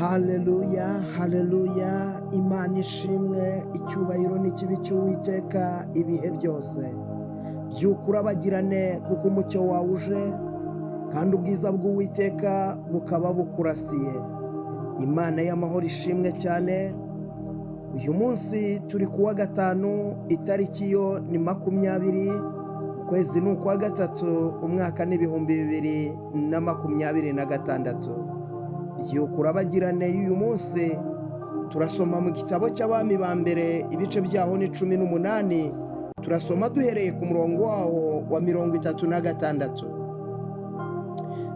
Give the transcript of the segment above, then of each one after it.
Haleluya, haleluya, Imana ishimwe, icyubahiro n'ikibi cy'Uwiteka ibihe byose. Byuka urabagirane kuko umucyo wawe uje, kandi ubwiza bw'Uwiteka bukaba bukurasiye. Imana y'amahoro ishimwe cyane. Uyu munsi turi kuwa gatanu, itariki yo ni 20, ukwezi ni ukwa gatatu, umwaka ni 2026. Byuka urabagirane y'uyu munsi turasoma mu gitabo cy'abami ba mbere, ibice byaho ni 18. Turasoma duhereye ku murongo waho wa 36.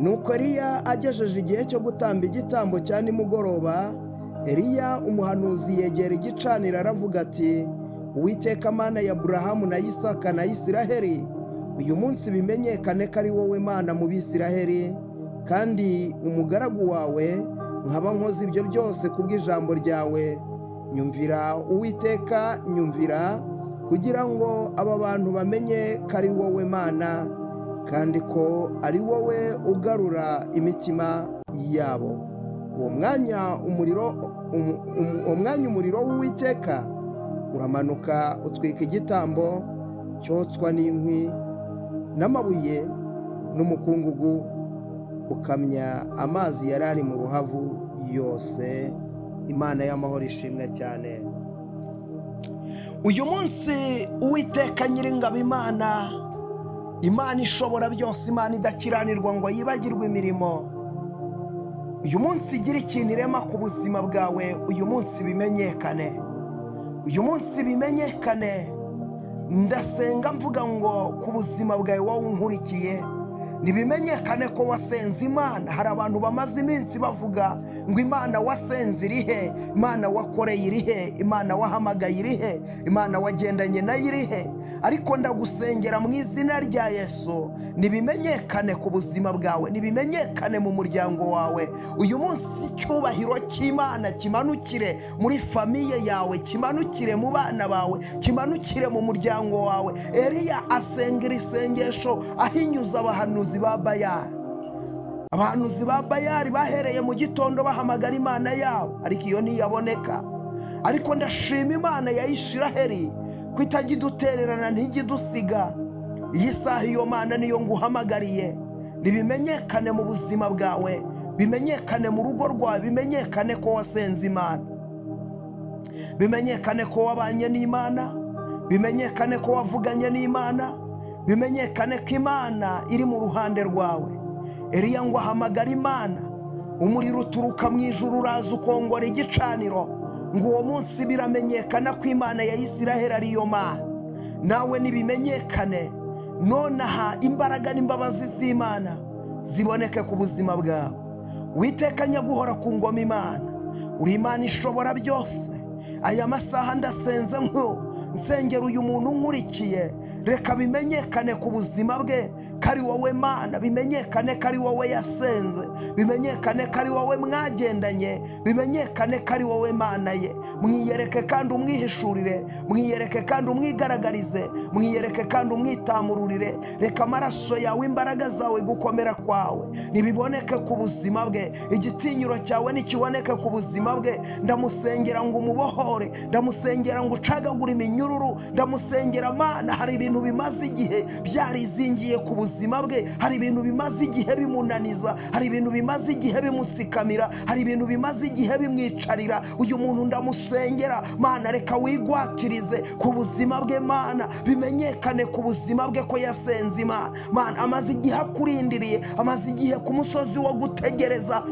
Nuko Eliya agejeje igihe cyo gutamba igitambo cya nimugoroba, Eliya umuhanuzi yegera igicaniro aravuga ati, Uwiteka Mana ya Aburahamu na Isaka na Isiraheli, uyu munsi bimenyekane ko ari wowe Mana mu Bisiraheli, kandi umugaragu wawe nkaba nkoze ibyo byose kubw'ijambo ryawe. Nyumvira Uwiteka, nyumvira, kugira ngo aba bantu bamenye ko ari wowe Mana, kandi ko ari wowe ugarura imitima yabo. Uwo mwanya umuriro w'Uwiteka uramanuka utwika igitambo cyotswa n'inkwi n'amabuye n'umukungugu, ukamya amazi yari ari mu ruhavu yose. Imana y'amahoro ishimwe cyane. Uyu munsi Uwiteka Nyiringabo, Imana ishobora byose, Imana idakiranirwa ngo yibagirwe imirimo, uyu munsi igira ikintu irema ku buzima bwawe. Uyu munsi bimenyekane, uyu munsi bimenyekane. Ndasenga mvuga ngo ku buzima bwawe wowe unkurikiye, nibimenyekane ko wasenze Imana. Hari abantu bamaze iminsi bavuga ngo Imana wasenze irihe, Imana wakoreye irihe, Imana wahamagaye irihe, Imana wagendanye nayo irihe. Ariko ndagusengera mu izina rya Yesu, nibimenyekane ku buzima bwawe, nibimenyekane mu muryango wawe. Uyu munsi icyubahiro cy'Imana kimanukire muri famiye yawe, kimanukire mu bana bawe, kimanukire mu muryango wawe. Eliya asengera isengesho ahinyuza abahanuzi ba Bayali. Abahanuzi ba Bayali bahereye mu gitondo bahamagara Imana yabo, ariko iyo ntiyaboneka. Ariko ndashima Imana ya Isiraheli ko itajya idutererana, ntijya idusiga. Iyi saha iyo Mana niyo nguhamagariye. Nibimenyekane mu buzima bwawe, bimenyekane mu rugo rwawe, bimenyekane ko wasenze Imana, bimenyekane ko wabanye n'Imana, bimenyekane ko wavuganye n'Imana, bimenyekane ko Imana iri mu ruhande rwawe. Eliya ngo ahamagara Imana, umuriro uturuka mu ijuru uraza ukongora igicaniro. Ngo uwo munsi biramenyekana ko Imana ya Isiraheli ariyo Mana. Nawe nibimenyekane nonaha, imbaraga n'imbabazi z'Imana ziboneke ku buzima bwawe. Uwiteka nyaguhora ku ngoma Imana, uri Imana ishobora byose. Aya masaha ndasenze nsengera uyu muntu nkurikiye, reka bimenyekane ku buzima bwe ko ari wowe Mana, bimenyekane ko ari wowe yasenze, bimenyekane ko ari wowe mwagendanye, bimenyekane ko ari wowe Mana ye. Mwiyereke kandi umwihishurire, mwiyereke kandi umwigaragarize, mwiyereke kandi umwitamururire. Reka amaraso yawe, imbaraga zawe, gukomera kwawe nibiboneke ku buzima bwe, igitinyiro cyawe nikiboneke ku buzima bwe. Ndamusengera ngo umubohore, ndamusengera ngo ucagagure iminyururu, ndamusengera Mana. Hari ibintu bimaze igihe byarizingiye ku buzima bwe, hari ibintu bimaze igihe bimunaniza, hari ibintu bimaze igihe bimutsikamira, hari ibintu bimaze igihe bimwicarira. Uyu muntu ndamusengera Mana, reka wigwatirize ku buzima bwe Mana, bimenyekane ku buzima bwe ko yasenze Imana. Mana, amaze igihe akurindiriye, amaze igihe ku musozi wo gutegereza,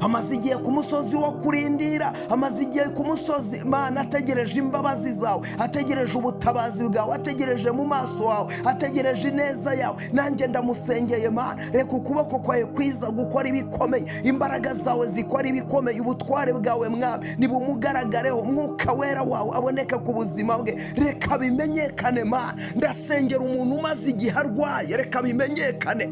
amaze igihe ku musozi wo kurindira, amaze igihe ku musozi Mana ategereje imbabazi zawe, ategereje ubutabazi bwawe, ategereje mu maso wawe, ategereje ineza yawe. Nanjye ndamusengeye Mana, reka ukuboko kwawe kwiza gukora ibikomeye, imbaraga zawe zikora ibikomeye, ubutware bwawe Mwami nibumugaragareho, Mwuka wera wawe aboneke ku buzima bwe. Reka bimenyekane Mana. Ndasengera umuntu umaze igihe arwaye, reka bimenyekane.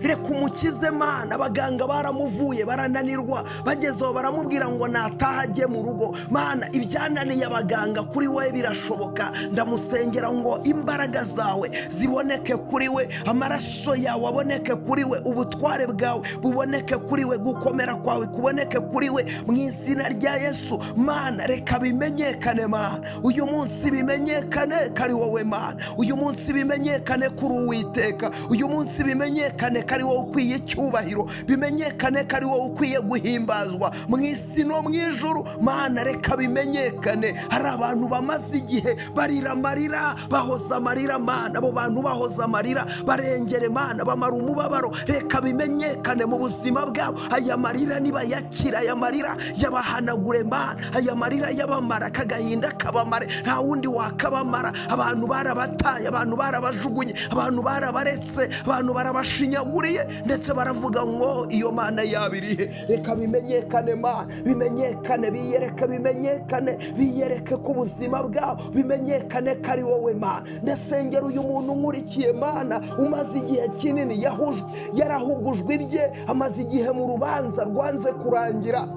reka umukize Mana. Abaganga baramuvuye barananirwa, bagezeho baramubwira ngo nataha ajye mu rugo. Mana, ibyananiye abaganga kuri we birashoboka. Ndamusengera ngo imbaraga zawe ziboneke kuri we, amaraso yawe aboneke kuri we, ubutware bwawe buboneke kuri we, gukomera kwawe kuboneke kuri we mu izina rya Yesu. Mana, reka bimenyekane Mana, uyu munsi bimenyekane kari wowe Mana, uyu munsi bimenyekane kuri Uwiteka, uyu munsi bimenyekane kari wowe ukwiye icyubahiro, bimenyekane kari wowe ukwiye guhimbazwa mu isi no mu ijuru. Mana, reka bimenyekane. Hari abantu bamaze igihe barira amarira, bahoza amarira Mana, abo bantu bahoza amarira barengere Mana, bamara umubabaro. Reka bimenyekane mu buzima bwabo. Aya marira nibayakira, aya marira yabahanagure Mana, aya marira yabamara, kagahinda kabamare, nta wundi wakabamara. Abantu barabataye, abantu barabajugunye, abantu barabaretse, abantu barabashinyaguriye, ndetse baravuga ngo iyo Mana yabirihe. Reka bimenyekane Mana, bimenyekane, biyereke, bimenyekane, biyereke ku buzima bwabo, bimenyekane kari wowe Mana. Ndasengera uyu muntu nkurikiye Mana, umaze igihe kinini yarahugujwe ibye, amaze igihe mu rubanza rwanze kurangira.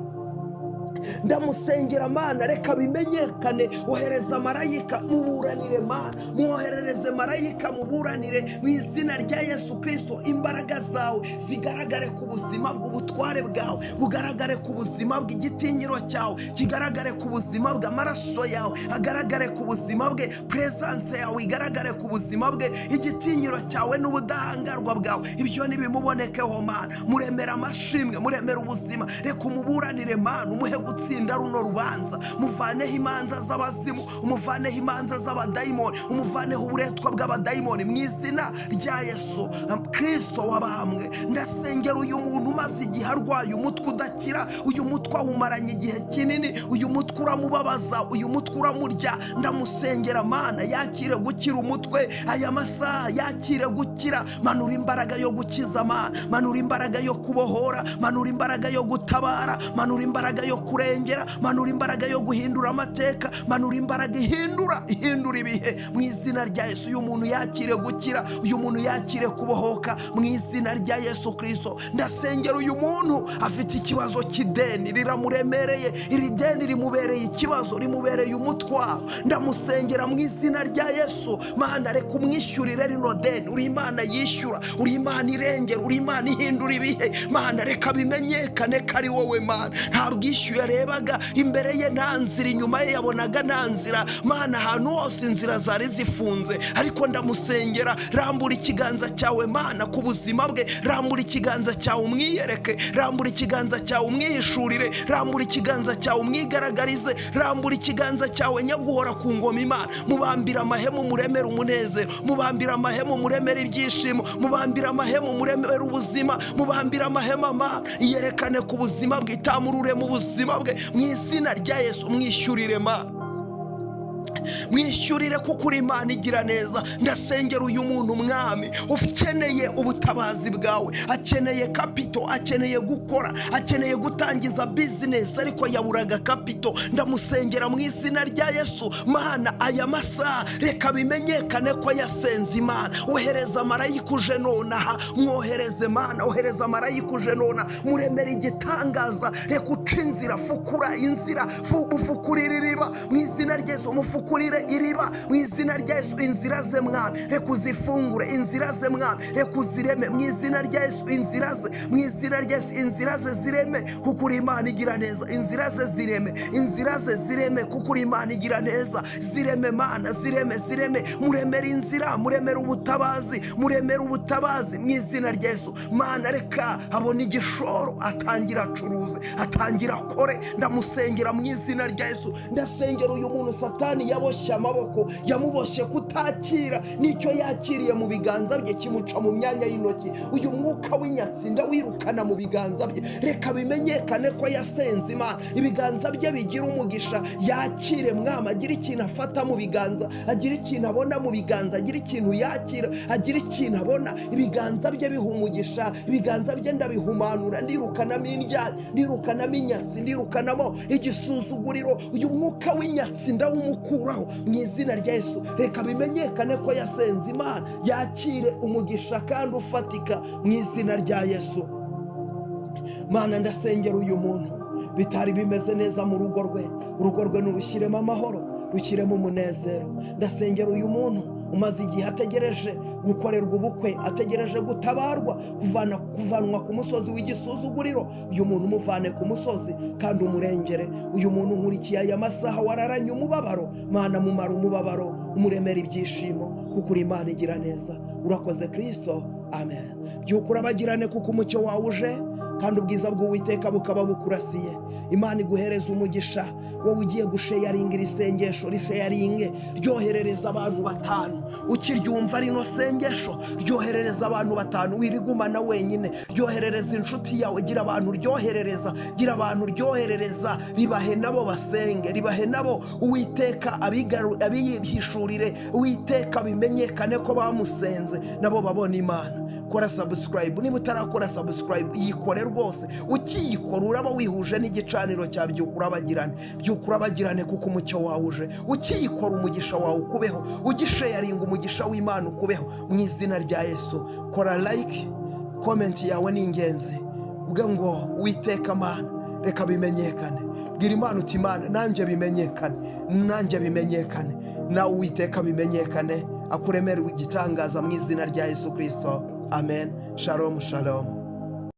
Ndamusengera Mana, reka bimenyekane. Ohereza marayika muburanire Mana, mwoherereze marayika muburanire mu izina rya Yesu Kristo. Imbaraga zawe zigaragare ku buzima bw'ubutware bwawe, bugaragare ku buzima bw'igitinyiro cyawe, kigaragare ku buzima bw'amaraso yawe, agaragare ku buzima bwe, presence yawe igaragare ku buzima bwe, igitinyiro cyawe n'ubudahangarwa bwawe ibyo nibimubonekeho Mana. Muremera amashimwe, muremera ubuzima, reka umuburanire Mana, umuhe gutsinda runo rubanza. Muvaneho imanza z'abazimu, umuvaneho imanza z'abadayimoni, umuvaneho uburetwa bw'abadayimoni mu izina rya Yesu Kristo wabambwe. Ndasengera uyu muntu umaze igihe arwaye umutwe udakira, uyu mutwe awumaranye igihe kinini, uyu mutwe uramubabaza, uyu mutwe uramurya. Ndamusengera Mana, yakire gukira umutwe aya masaha, yakire gukira. Manura imbaraga yo gukiza Mana, manura imbaraga yo kubohora, manura imbaraga yo gutabara, manura imbaraga yo kurengera, manura imbaraga yo guhindura amateka, manura imbaraga ihindura ibihe mu izina rya Yesu. Uyu muntu yakire gukira, uyu muntu yakire kubohoka mu izina rya Yesu Kristo. Ndasengera uyu muntu afite ikibazo cy'ideni riramuremereye, iri deni rimubereye ikibazo, rimubereye umutwaro. Ndamusengera mu izina rya Yesu. Mana, reka umwishyurire rino deni. Uri Imana yishyura, uri Imana irengera, uri Imana ihindura ibihe. Mana, reka bimenyekane kari wowe Mana. Ntabwo ishyuye yarebaga imbere ye nta nzira, inyuma ye yabonaga nta nzira. Mana, ahantu hose inzira zari zifunze, ariko ndamusengera, rambura ikiganza cyawe Mana ku buzima bwe, rambura ikiganza cyawe umwiyereke, rambura ikiganza cyawe umwihishurire, rambura ikiganza cyawe umwigaragarize, rambura ikiganza cyawe nyaguhora ku ngoma Imana. Mubambira amahema muremera umunezero, mubambira amahema muremera ibyishimo, mubambira amahema muremera ubuzima, mubambira amahema Mana yerekane ku buzima bwe, itamurure mu buzima bwe mu izina rya Yesu. Mwishyurire Mana, mwishyurire kuko uri Imana igira neza. Ndasengera uyu muntu Mwami ukeneye ubutabazi bwawe, akeneye kapito, akeneye gukora, akeneye gutangiza business ariko yaburaga kapito. Ndamusengera mu izina rya Yesu. Mana, aya masaha reka bimenyekane ko yasenze Imana. Ohereza marayika uje nonaha, mwohereze Mana, ohereza marayika uje nonaha, muremera igitangaza. Reka uca inzira, fukura inzira, ufukurire iriba mu izina rya Yesu. Umufukurire iriba mu izina rya Yesu. Inzira ze Mwami reka uzifungure, inzira ze Mwami reka uzireme mu izina rya Yesu. Inzira ze mu izina rya Yesu, inzira ze zireme kuko uri Imana igira neza. Inzira ze zireme, inzira ze zireme kuko uri Imana igira neza. Zireme Mana, zireme, muremera inzira, muremera ubutabazi, muremera ubutabazi mu izina rya Yesu. Mana, reka abone igishoro, atangira acuruze, atangira akore. Ndamusengera mu izina rya Yesu. Ndasengera uyu muntu Satani yaboshye amaboko, yamuboshye kutakira n'icyo yakiriye mu biganza bye kimuca mu myanya y'intoki. Uyu mwuka w'inyatsi ndawirukana mu biganza bye. Reka bimenyekane ko yasenze Imana, ibiganza bye bigira umugisha. Yakire Mwami, agira ikintu afata mu biganza, agira ikintu abona mu biganza, agira ikintu yakira, agira ikintu abona. Ibiganza bye biha umugisha, ibiganza bye ndabihumanura, ndirukanamo indya, ndirukanamo inyatsi, ndirukanamo igisuzuguriro. Uyu mwuka w'inyatsi ndawumukura bimukoraho mu izina rya Yesu. Reka bimenyekane ko yasenze Imana, yakire umugisha kandi ufatika mu izina rya Yesu. Mana, ndasengera uyu muntu bitari bimeze neza mu rugo rwe, urugo rwe nurushyiremo amahoro, rushyiremo umunezero. Ndasengera uyu muntu umaze igihe ategereje gukorerwa ubukwe, ategereje gutabarwa, kuvanwa ku musozi w'igisuzuguriro. Uyu muntu umuvane ku musozi kandi umurengere. Uyu muntu nkurikiye aya masaha wararanye umubabaro, Mana mumara umubabaro, umuremera ibyishimo, kuko uri Imana igira neza. Urakoze Kristo, amen. Byuka urabagirane kuko umucyo wawe uje kandi ubwiza bw'Uwiteka bukaba bukurasiye. Imana iguhereza umugisha. Wowe ugiye gusheyaringa iri sengesho, risheyaringe, ryoherereza abantu 5. Ukiryumva rino sengesho, ryoherereza abantu 5. Wirigumana wenyine, ryoherereza inshuti yawe, gira abantu ryoherereza, gira abantu ryoherereza, ribahe nabo basenge, ribahe nabo Uwiteka abihishurire, Uwiteka bimenyekane ko bamusenze, nabo babona Imana. Kora subscribe, niba utarakora subscribe yikore rwose. Ukiyikora uraba wihuje n'igicaniro cya Byuka Urabagirane. Byuka Urabagirane kuko umucyo wawe uje. Ukiyikora umugisha wawe ukubeho, ugisharinga umugisha w'Imana ukubeho mu izina rya Yesu. Kora like, comment yawe ni ingenzi. Uvuga ngo Uwiteka Mana, reka bimenyekane. Bwira Imana uti Imana, nanjye bimenyekane, nanjye bimenyekane, nawe Uwiteka bimenyekane, akuremere igitangaza mu izina rya Yesu Kristo. Amen. Shalom, shalom.